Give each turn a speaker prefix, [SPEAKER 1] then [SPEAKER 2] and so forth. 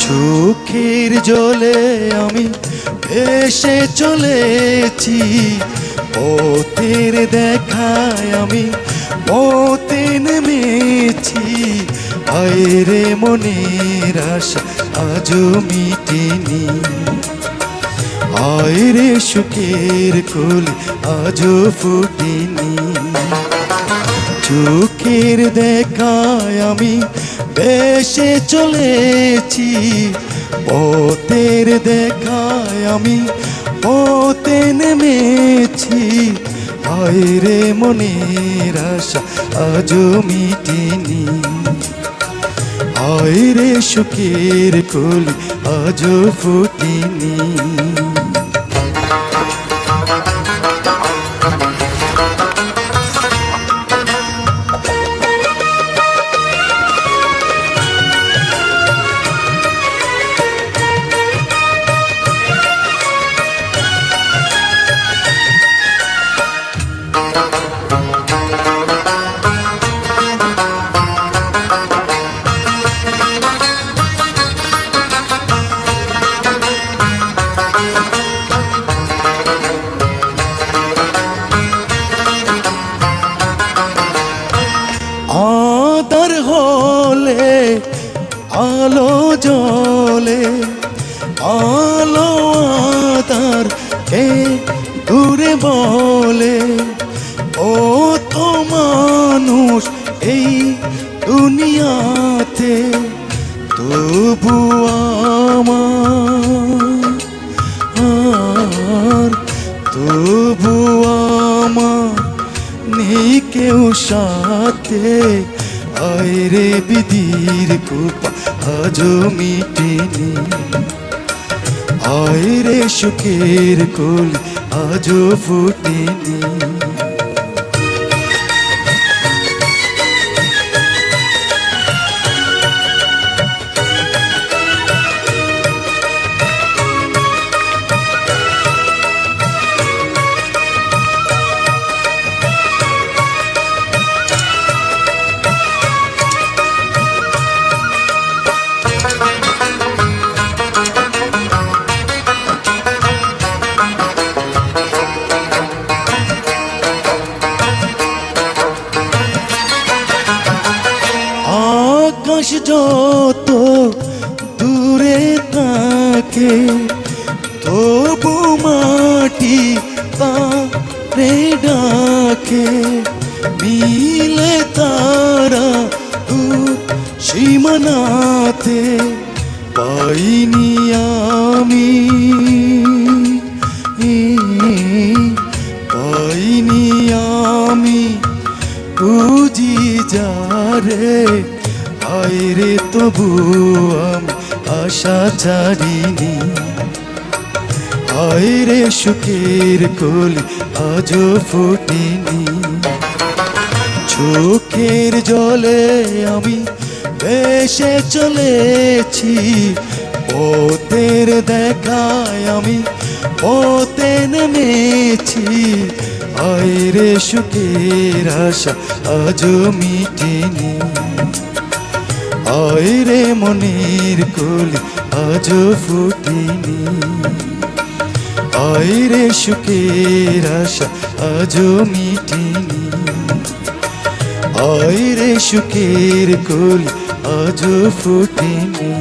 [SPEAKER 1] চোখের জলে আমি ভেসে চলেছি, পথের দেখায় আমি পথে নেমেছি। আয়রে মনের আশা আজও মিটেনি, আয়রে সুখের কলি আজও ফুটেনি। চোখের দেখায় আমি ভেসে চলেছি, পথের দেখায় আমি পথে নেমেছি। আয়রে মনের আশা আজও মিটেনি, আয়রে সুখের কলি আজও ফুটেনি। আধার হলে আলো জ্বলে, আলো আধার কে দূরে বলে। ও তো মানুষ এই দুনিয়াতে, তবু আমার তবু আমার নেই কেউ সাথে। আয়রে বিধির কৃপা আজও মিটেনি, আয়রে সুখের কলি আজও ফুটেনি। আকাশ যত দূরে থাকে, তবু মাটি তারে ডাকে। মিলে তারা সীমানাতে, পাইনি আমি পাইনি আমি বুঝি যারে। আয়রে তবু আমি আশা ছাড়িনি, আয়রে সুখের কলি আজও ফুটেনি। চোখের জলে আমি ভেসে চলেছি, পথের দেখায় আমি পথে নেমেছি। আয়রে সুখের আশা আজও মিটেনি, আয়রে মনের কলি আজও ফুটেনি। আয়রে সুখের আশা আজও মিটেনি, আয়রে সুখের কলি আজও ফুটেনি।